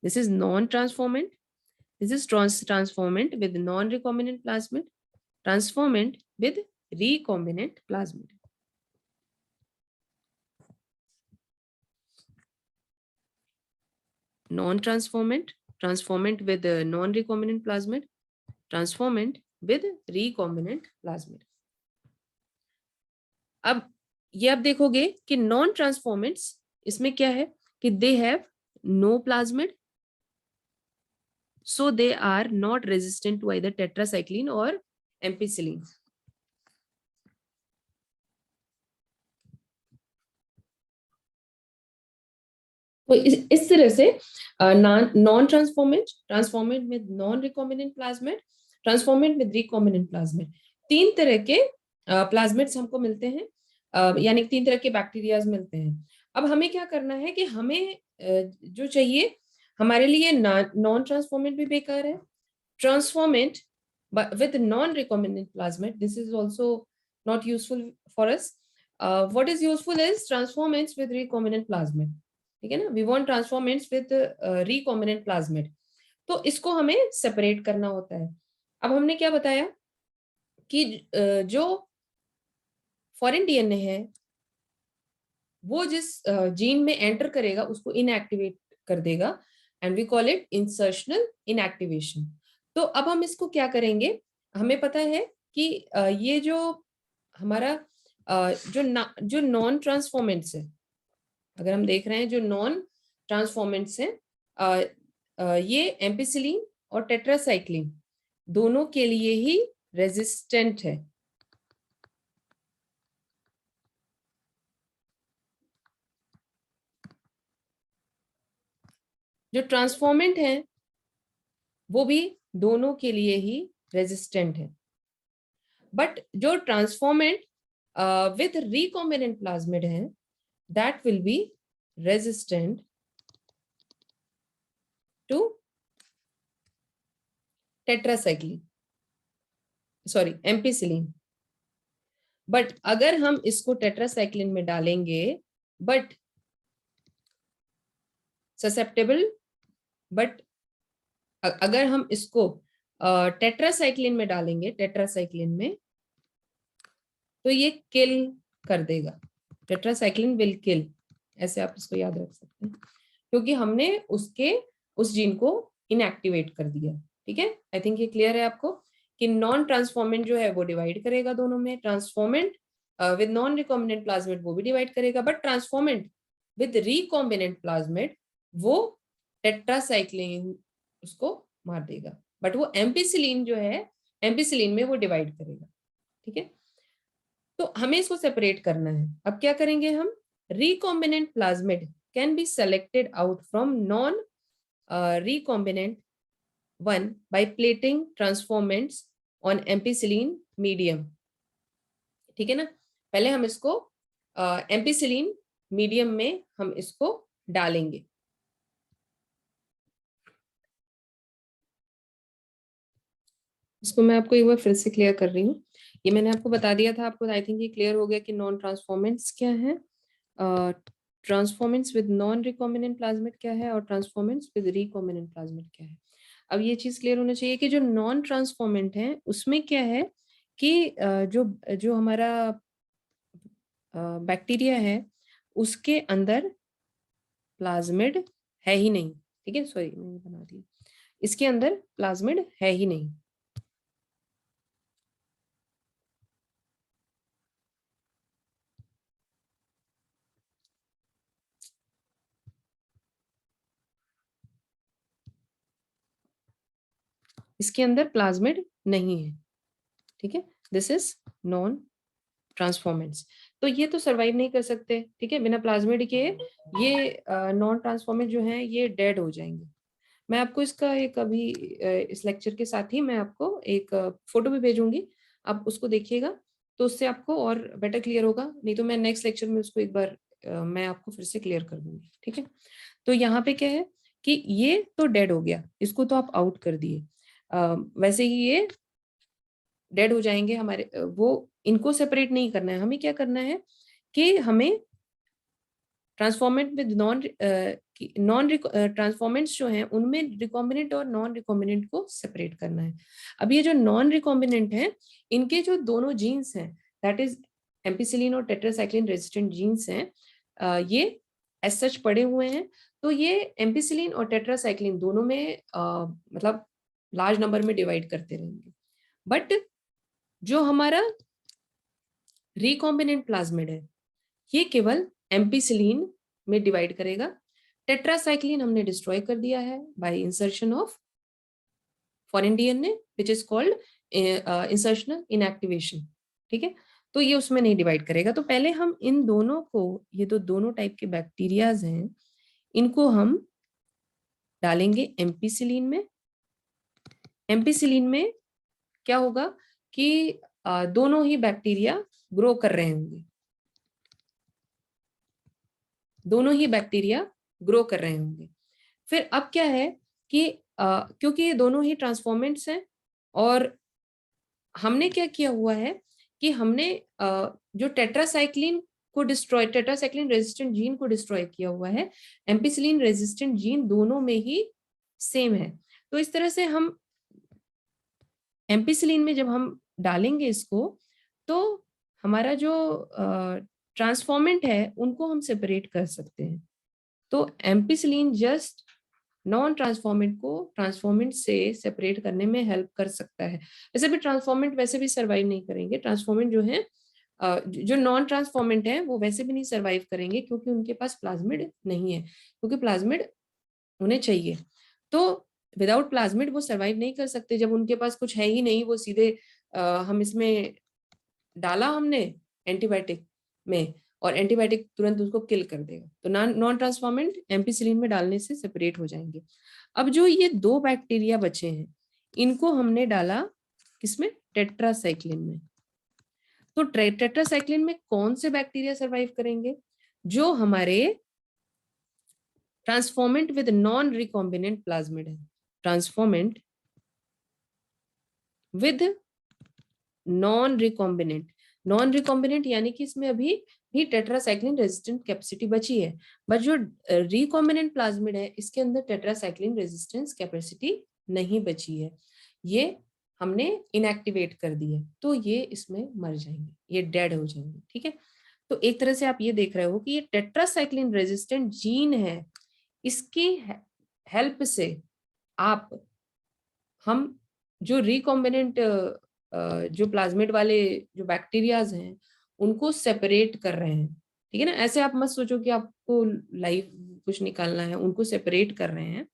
This is non transformant, this is transformant with non-recombinant plasmid, transformant with recombinant plasmid. Non-transformant, transformant with non-recombinant plasmid, transformant with recombinant plasmid. अब ये आप देखोगे कि नॉन ट्रांसफॉर्मेंट्स इसमें क्या है कि they have no plasmid, so they are not resistant to either tetracycline or ampicillin. तो इस तरह से non transformant, transformant with non recombinant plasmid, transformant with recombinant plasmid, तीन तरह के प्लाज्मिड्स हमको मिलते हैं, यानी तीन तरह के बैक्टीरियाज मिलते हैं। अब हमें क्या करना है कि हमें जो चाहिए हमारे लिए नॉन ट्रांसफॉर्मेंट भी बेकार है, transformant with non-recombinant plasmid, this is also not useful for us. What is useful is transformants with recombinant plasmid, ठीक है ना, we want transformants with recombinant plasmid, तो इसको हमें सेपरेट करना होता है। अब हमने क्या बताया कि जो फॉरेन डीएनए है वो जिस जीन में एंटर करेगा उसको इनएक्टिवेट कर देगा, and we call it insertional inactivation. तो अब हम इसको क्या करेंगे, हमें पता है कि ये जो हमारा जो नॉन ट्रांसफॉर्मेंट्स है, अगर हम देख रहे हैं जो नॉन ट्रांसफॉर्मेंट्स हैं, ये एम्पिसिलिन और टेट्रासाइक्लिन दोनों के लिए ही रेजिस्टेंट है। जो ट्रांसफॉर्मेंट है वो भी दोनों के लिए ही रेजिस्टेंट है, बट जो ट्रांसफॉर्मेंट विद रिकॉम्बिनेंट प्लाज्मिड है that will be resistant to tetracycline, sorry ampicillin. But अगर हम इसको टेट्रासाइक्लिन में डालेंगे, बट ससेप्टेबल, बट अगर हम इसको टेट्रासाइक्लिन में डालेंगे, टेट्रासाइक्लिन में, तो ये किल कर देगा, टेट्रासाइक्लिन विल किल, ऐसे आप इसको याद रख सकते हैं, क्योंकि हमने उस जीन को इनएक्टिवेट कर दिया। ठीक है, आई थिंक ये क्लियर है आपको कि नॉन ट्रांसफॉर्मेंट जो है वो डिवाइड करेगा दोनों में, transformant with non recombinant plasmid वो भी डिवाइड करेगा, but transformant with recombinant plasmid वो टेट्रासाइक्लिन उसको मार देगा, बट वो एम्पिसिलिन जो है एम्पिसिलिन में वो डिवाइड करेगा। ठीक है, तो हमें इसको सेपरेट करना है। अब क्या करेंगे हम, recombinant plasmid can be selected out from non recombinant one by plating transformants on ampicillin medium। ठीक है ना, पहले हम इसको एम्पिसिलिन मीडियम में हम इसको डालेंगे। इसको मैं आपको एक बार फिर से क्लियर कर रही हूँ, ये मैंने आपको बता दिया था, आपको आई थिंक ये क्लियर हो गया कि नॉन ट्रांसफॉर्मेंट्स क्या है, transformants with non recombinant plasmid क्या है, और ट्रांसफॉर्मेंट्स विद रिकॉम्बिनेंट प्लाज्मिड क्या है। अब ये चीज क्लियर होना चाहिए कि जो नॉन ट्रांसफॉर्मेंट है उसमें क्या है कि जो जो हमारा बैक्टीरिया है उसके अंदर प्लाज्मिड है ही नहीं। ठीक है, सॉरी मैंने बना दिया, इसके अंदर प्लाज्मिड है ही नहीं। इसके अंदर प्लाज्मिड नहीं है, ठीक है, दिस इज नॉन ट्रांसफॉर्मेंट्स। तो ये तो सरवाइव नहीं कर सकते, ठीक है, बिना प्लाज्मिड के ये नॉन ट्रांसफॉर्मेंट जो है ये डेड हो जाएंगे। मैं आपको इसका एक अभी इस लेक्चर के साथ ही मैं आपको एक फोटो भी भेजूंगी, आप उसको देखिएगा तो उससे आपको और बेटर क्लियर होगा, नहीं तो मैं नेक्स्ट लेक्चर में उसको एक बार मैं आपको फिर से क्लियर कर दूंगी, ठीक है। तो यहाँ पे क्या है कि ये तो डेड हो गया, इसको तो आप आउट कर दिए, वैसे ही ये डेड हो जाएंगे हमारे, वो इनको सेपरेट नहीं करना है, हमें क्या करना है कि हमें ट्रांसफॉर्मेंट विद नॉन ट्रांसफॉर्मेंट्स जो हैं उनमें रिकॉम्बिनेंट और नॉन रिकॉम्बिनेंट को सेपरेट करना है। अब ये जो नॉन रिकॉम्बिनेंट है, इनके जो दोनों जीन्स हैं, दैट इज एम्पिसिलिन और टेट्रासाइक्लिन रेजिस्टेंट जीन्स हैं, ये एज सच पड़े हुए हैं। तो ये एम्पिसिलिन और टेट्रासाइक्लिन दोनों में मतलब लार्ज नंबर में डिवाइड करते रहेंगे, बट जो हमारा रिकॉम्बिनेंट प्लाज्मिड है ये केवल एम्पिसिलिन में डिवाइड करेगा। टेट्रासाइक्लिन हमने डिस्ट्रॉय कर दिया है by insertion of foreign DNA which is called insertional inactivation, ठीक है। तो ये उसमें नहीं डिवाइड करेगा। तो पहले हम इन दोनों को, ये तो दोनों टाइप के बैक्टीरियाज हैं, इनको हम डालेंगे एम्पिसिलिन में। एम्पिसिलिन में क्या होगा कि दोनों ही बैक्टीरिया ग्रो कर रहे होंगे, दोनों ही बैक्टीरिया ग्रो कर रहे होंगे। फिर अब क्या है कि क्योंकि ये दोनों ही ट्रांसफॉर्मेंट्स हैं और हमने क्या किया हुआ है कि हमने जो टेट्रासाइक्लिन को डिस्ट्रॉय, टेट्रासाइक्लिन रेजिस्टेंट जीन को डिस्ट्रॉय किया हुआ है, एम्पिसिलिन रेजिस्टेंट जीन दोनों में ही सेम है। तो इस तरह से हम एम्पिसिलिन में जब हम डालेंगे इसको, तो हमारा जो ट्रांसफॉर्मेंट है उनको हम सेपरेट कर सकते हैं। तो एम्पिसिलिन जस्ट नॉन ट्रांसफॉर्मेंट को ट्रांसफॉर्मेंट से सेपरेट करने में हेल्प कर सकता है। वैसे भी ट्रांसफॉर्मेंट वैसे भी सर्वाइव नहीं करेंगे, ट्रांसफॉर्मेंट जो है जो नॉन ट्रांसफॉर्मेंट है वो वैसे भी नहीं सर्वाइव करेंगे क्योंकि उनके पास प्लाज्मिड नहीं है, क्योंकि प्लाज्मिड उन्हें चाहिए। तो विदाउट प्लाज्मिड वो सर्वाइव नहीं कर सकते। जब उनके पास कुछ है ही नहीं, वो सीधे हम इसमें डाला हमने एंटीबायोटिक में और एंटीबायोटिक तुरंत उसको किल कर देगा, तो नॉन ट्रांसफॉर्मेंट एम्पिसिलिन में डालने से सेपरेट हो जाएंगे। अब जो ये दो बैक्टीरिया बचे हैं इनको हमने डाला किसमें, टेट्रासाइक्लिन में। तो टेट्रासाइक्लिन में कौन से बैक्टीरिया सर्वाइव करेंगे, जो हमारे transformant with non recombinant plasmid है, transformant with non recombinant. Non recombinant यानी कि इसमें अभी भी टेट्रासाइक्लिन रेजिस्टेंट कैपेसिटी बची है, बट जो रिकॉम्बिनेंट प्लाज्मिड है इसके अंदर टेट्रासाइक्लिन रेजिस्टेंस कैपेसिटी नहीं बची है, ये हमने इनएक्टिवेट कर दी है, तो ये इसमें मर जाएंगे, ये डेड हो जाएंगे, ठीक है। तो एक तरह से आप ये देख रहे हो कि ये टेट्रासाइक्लिन रेजिस्टेंट जीन है, इसकी हेल्प से आप हम जो रिकॉम्बिनेंट जो प्लाज्मिड वाले जो बैक्टीरियाज हैं उनको सेपरेट कर रहे हैं, ठीक है ना। ऐसे आप मत सोचो कि आपको लाइफ कुछ निकालना है, उनको सेपरेट कर रहे हैं।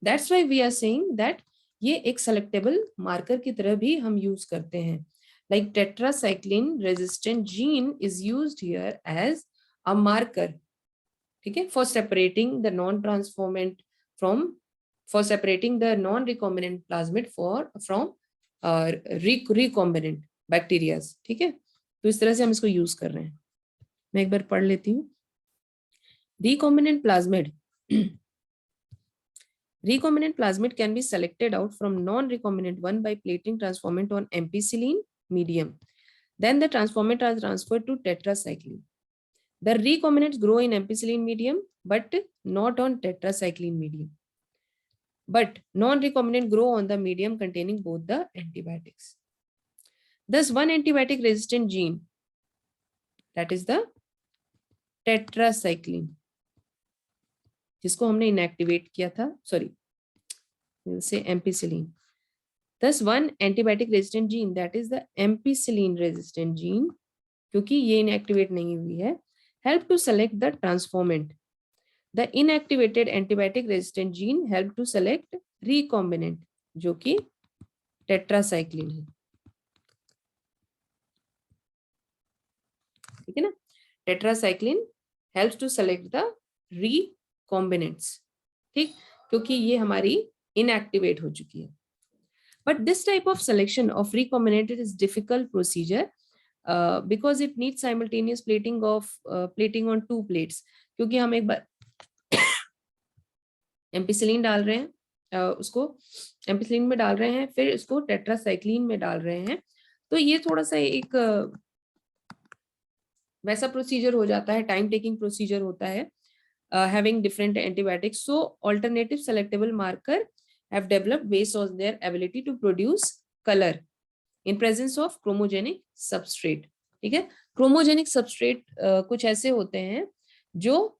That's why we are saying that ये एक सेलेक्टेबल मार्कर की तरह भी हम यूज करते हैं, like tetracycline resistant gene is used here as a marker, ठीक है, for separating the non transformant from, for separating the non-recombinant plasmid from recombinant bacteria, ठीक है। तो इस तरह से हम इसको यूज कर रहे हैं। मैं एक बार पढ़ लेती हूँ। recombinant plasmid can be selected out from non-recombinant one by plating transformant on ampicillin medium. Then the transformant are transferred to tetracycline. The recombinants grow in ampicillin medium but not on tetracycline medium. But non-recombinant grow on the medium containing both the antibiotics. Thus, one antibiotic resistant gene, that is the tetracycline, जिसको हमने inactivate किया था, sorry से ampicillin. Thus, one antibiotic resistant gene, that is the ampicillin resistant gene, क्योंकि ये inactivate नहीं हुई है, help to select the transformant. The inactivated antibiotic resistant gene help to select recombinant. जो कि टेट्रासाइक्लिन है, ठीक है ना। Tetracycline helps to select the recombinants, ठीक, क्योंकि ये हमारी इनएक्टिवेट हो चुकी है। But this type of selection of recombinant is difficult procedure because it needs simultaneous plating on 2 plates, क्योंकि हम एक बार एम्पिसिलिन डाल रहे हैं, उसको एम्पिसिलिन में डाल रहे हैं, फिर उसको टेट्रासाइक्लिन में डाल रहे हैं, तो ये थोड़ा सा एक वैसा प्रोसीजर हो जाता है, टाइम टेकिंग प्रोसीजर होता है, having different antibiotics. So alternative selectable marker have developed based on their ability to produce color in presence of chromogenic substrate, ठीक है। क्रोमोजेनिक सबस्ट्रेट कुछ ऐसे होते हैं जो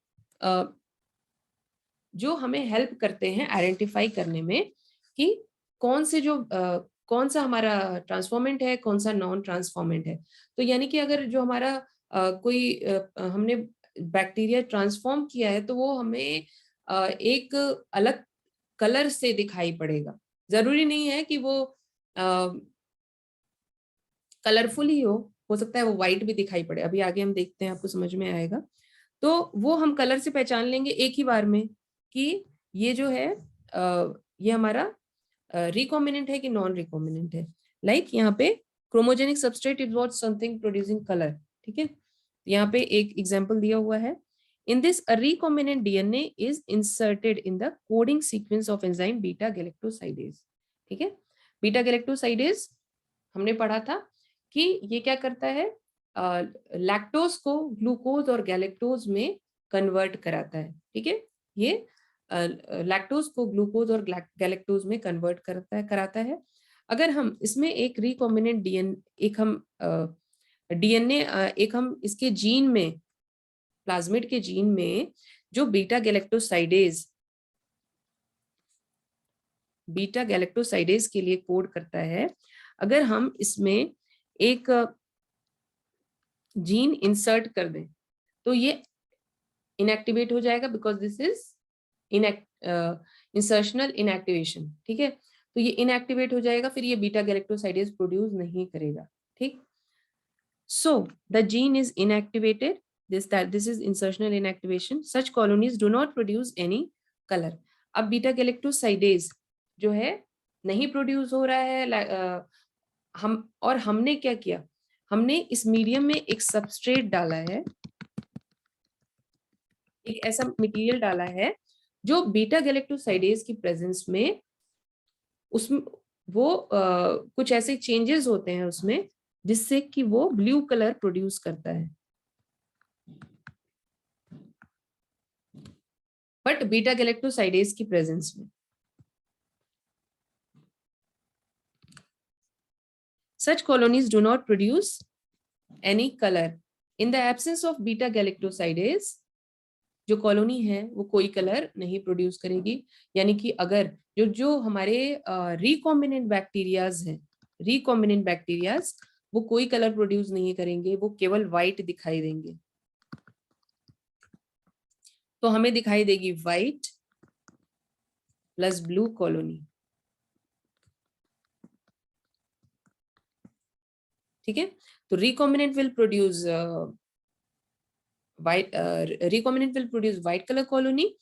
जो हमें हेल्प करते हैं आइडेंटिफाई करने में कि कौन से जो कौन सा हमारा ट्रांसफॉर्मेंट है, कौन सा नॉन ट्रांसफॉर्मेंट है। तो यानी कि अगर जो हमारा हमने बैक्टीरिया ट्रांसफॉर्म किया है तो वो हमें एक अलग कलर से दिखाई पड़ेगा, जरूरी नहीं है कि वो कलरफुल ही हो सकता है वो व्हाइट भी दिखाई पड़े, अभी आगे हम देखते हैं, आपको समझ में आएगा। तो वो हम कलर से पहचान लेंगे एक ही बार में कि ये जो है ये हमारा रिकॉम्बिनेंट है कि नॉन रिकॉम्बिनेंट है। लाइक यहाँ पे chromogenic substrate is what something producing colour, ठीक है। यहाँ पे एक एग्जांपल दिया हुआ है, in this a recombinant DNA is inserted in the coding sequence of enzyme beta galactosidase, ठीक है। बीटा गैलेक्टोसाइडेज हमने पढ़ा था कि ये क्या करता है, लैक्टोज को ग्लूकोज और गैलेक्टोज में कन्वर्ट कराता है, ठीक है। ये लैक्टोज को ग्लूकोज और गैलेक्टोज में कन्वर्ट कराता है। अगर हम इसमें एक रिकॉम्बिनेंट डीएनए एक हम इसके जीन में, प्लाज्मिड के जीन में जो बीटा गैलेक्टोसाइडेज के लिए कोड करता है, अगर हम इसमें एक जीन इंसर्ट कर दें तो ये इनएक्टिवेट हो जाएगा, because this is insertional inactivation, ठीक है। तो ये इनएक्टिवेट हो जाएगा, फिर ये बीटा गैलेक्टोसाइडेज प्रोड्यूस नहीं करेगा, ठीक। So the gene is inactivated, this is insertional inactivation, such colonies do not produce any color। अब बीटा गैलेक्टोसाइडेज जो है नहीं प्रोड्यूस हो रहा है, हमने क्या किया, हमने इस मीडियम में एक सबस्ट्रेट डाला है, एक ऐसा मटेरियल डाला है जो बीटा गैलेक्टोसाइडेज की प्रेजेंस में उसमें वो कुछ ऐसे चेंजेस होते हैं उसमें जिससे कि वो ब्लू कलर प्रोड्यूस करता है, बट बीटा गैलेक्टोसाइडेज की प्रेजेंस में। Such colonies do not produce any color in the absence of beta galactosidase। जो कॉलोनी है वो कोई कलर नहीं प्रोड्यूस करेगी, यानी कि अगर जो हमारे रिकॉम्बिनेंट बैक्टीरियाज वो कोई कलर प्रोड्यूस नहीं करेंगे, वो केवल व्हाइट दिखाई देंगे। तो हमें दिखाई देगी व्हाइट प्लस ब्लू कॉलोनी, ठीक है। तो recombinant will produce white colour colony,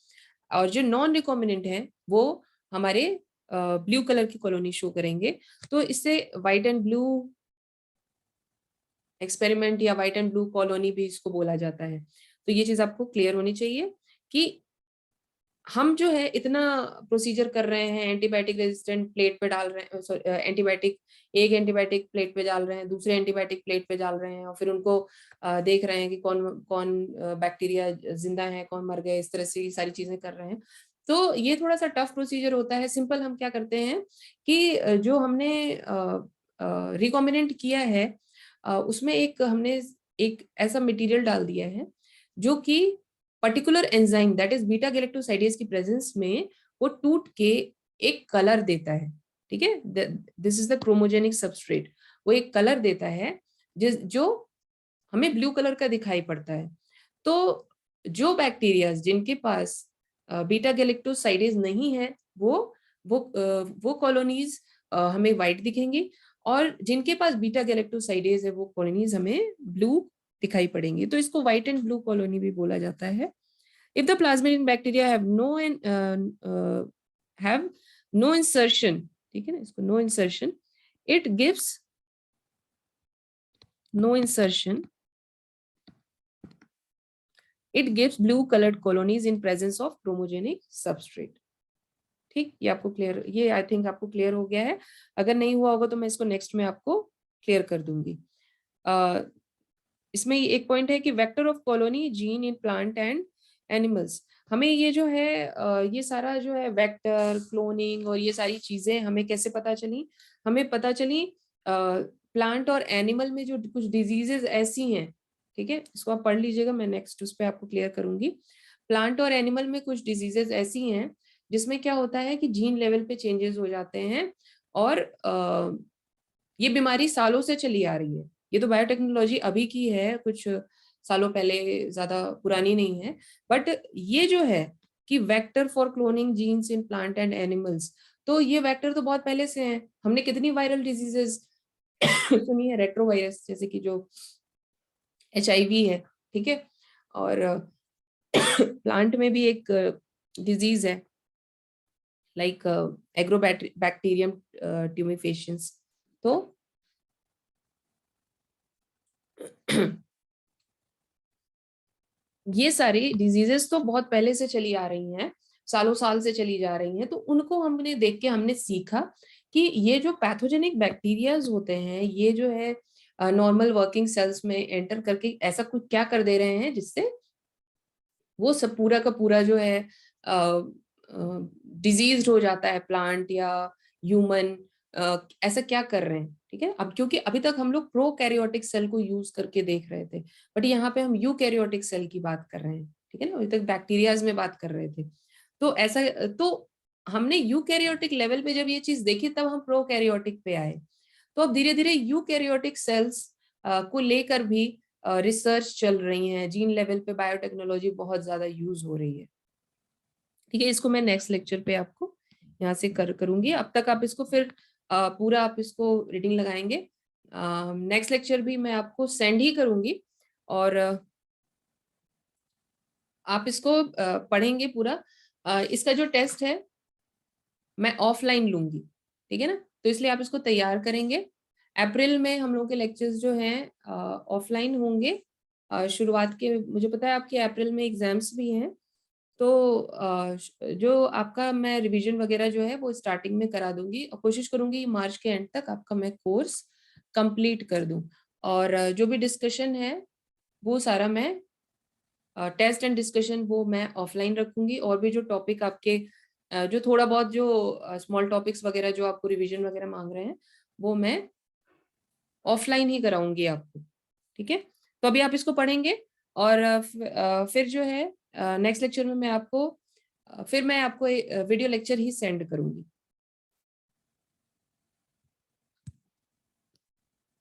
और जो नॉन रिकॉम्बिनेंट है वो हमारे ब्लू कलर की कॉलोनी शो करेंगे। तो इससे व्हाइट एंड ब्लू एक्सपेरिमेंट या व्हाइट एंड ब्लू कॉलोनी भी इसको बोला जाता है। तो ये चीज आपको क्लियर होनी चाहिए कि हम जो है इतना प्रोसीजर कर रहे हैं, एंटीबायोटिक रेजिस्टेंट प्लेट पे डाल रहे हैं, एक एंटीबायोटिक प्लेट पे डाल रहे हैं, दूसरे एंटीबायोटिक प्लेट पे डाल रहे हैं, और फिर उनको देख रहे हैं कि कौन कौन बैक्टीरिया जिंदा है, कौन मर गए, इस तरह से ये सारी चीजें कर रहे हैं। तो ये थोड़ा सा टफ प्रोसीजर होता है। सिंपल हम क्या करते हैं कि जो हमने रिकॉम्बिनेंट किया है उसमें हमने एक ऐसा मटेरियल डाल दिया है जो कि particular enzyme that is beta galactosidase की प्रेजेंस में वो टूट के एक कलर देता है, ठीक है। This is the chromogenic substrate, वो एक कलर देता है जो हमें ब्लू कलर का दिखाई पड़ता है। तो जो बैक्टीरिया जिनके पास बीटा गैलेक्टोसाइडेज नहीं है वो वो कॉलोनीज हमें व्हाइट दिखेंगी, और जिनके पास बीटा गैलेक्टोसाइडेज है वो कॉलोनीज हमें ब्लू दिखाई पड़ेंगी। तो इसको व्हाइट एंड ब्लू कॉलोनी भी बोला जाता है। If the plasmid in bacteria have no insertion, ठीक है ना, इसको no insertion, it gives no insertion, it gives blue coloured colonies in presence of chromogenic substrate. ठीक, ये आपको क्लियर, ये आई थिंक आपको क्लियर हो गया है। अगर नहीं हुआ होगा तो मैं इसको नेक्स्ट में आपको क्लियर कर दूंगी। इसमें एक पॉइंट है कि vector of colony gene in plant and animals. हमें ये जो है ये सारा जो है वेक्टर, क्लोनिंग और ये सारी चीजें हमें कैसे पता चली? हमें पता चली प्लांट और एनिमल में जो कुछ डिजीजेस ऐसी हैं, ठीक है, इसको आप पढ़ लीजिएगा, मैं नेक्स्ट उस पर आपको क्लियर करूंगी। प्लांट और एनिमल में कुछ डिजीजेस ऐसी हैं जिसमें क्या होता है कि जीन लेवल पे चेंजेस हो जाते हैं, और ये बीमारी सालों से चली आ रही है। ये तो बायोटेक्नोलॉजी अभी की है, कुछ सालों पहले, ज्यादा पुरानी नहीं है। बट ये जो है कि vector for cloning genes in plant and animals, तो ये वेक्टर तो बहुत पहले से हैं। हमने कितनी वायरल डिजीजेस सुनी है, रेट्रोवायरस जैसे कि जो HIV है, ठीक है, और प्लांट में भी एक डिजीज है लाइक एग्रोबैक्टीरियम ट्यूमिफेशियंस। तो ये सारी डिजीजेस तो बहुत पहले से चली आ रही हैं, सालों साल से चली जा रही हैं। तो उनको हमने देख के हमने सीखा कि ये जो पैथोजेनिक बैक्टीरियाज होते हैं, ये जो है नॉर्मल वर्किंग सेल्स में एंटर करके ऐसा कुछ क्या कर दे रहे हैं जिससे वो सब पूरा का पूरा जो है डिजीज हो जाता है प्लांट या ह्यूमन। ऐसा क्या कर रहे हैं, ठीक है। अब क्योंकि अभी तक हम लोग प्रोकैरियोटिक सेल को यूज करके देख रहे थे, बट यहाँ पे हम यूकैरियोटिक सेल की बात कर रहे हैं, ठीक है ना। अभी तक बैक्टीरियाज में बात कर रहे थे। तो ऐसा, तो हमने यूकैरियोटिक लेवल पे जब ये चीज देखी तब हम प्रोकैरियोटिक पे आए। तो अब धीरे धीरे यूकैरियोटिक सेल्स को लेकर भी रिसर्च चल रही है, जीन लेवल पे बायोटेक्नोलॉजी बहुत ज्यादा यूज हो रही है, ठीक है। इसको मैं नेक्स्ट लेक्चर पे आपको यहाँ से करूंगी। अब तक आप इसको फिर पूरा आप इसको रीडिंग लगाएंगे। नेक्स्ट लेक्चर भी मैं आपको सेंड ही करूंगी, और आप इसको पढ़ेंगे पूरा। इसका जो टेस्ट है मैं ऑफलाइन लूंगी, ठीक है ना, तो इसलिए आप इसको तैयार करेंगे। अप्रैल में हम लोग के लेक्चर्स जो हैं ऑफलाइन होंगे। शुरुआत के, मुझे पता है आपके अप्रैल में एग्जाम्स भी हैं, तो जो आपका मैं रिवीजन वगैरह जो है वो स्टार्टिंग में करा दूंगी, और कोशिश करूंगी मार्च के एंड तक आपका मैं कोर्स कंप्लीट कर दूं। और जो भी डिस्कशन है वो सारा मैं टेस्ट एंड डिस्कशन वो मैं ऑफलाइन रखूंगी, और भी जो टॉपिक आपके जो थोड़ा बहुत जो स्मॉल टॉपिक्स वगैरह जो आपको रिवीजन वगैरह मांग रहे हैं वो मैं ऑफलाइन ही कराऊंगी आपको, ठीक है। तो अभी आप इसको पढ़ेंगे, और फिर जो है नेक्स्ट लेक्चर में मैं आपको फिर मैं आपको वीडियो लेक्चर ही सेंड करूंगी।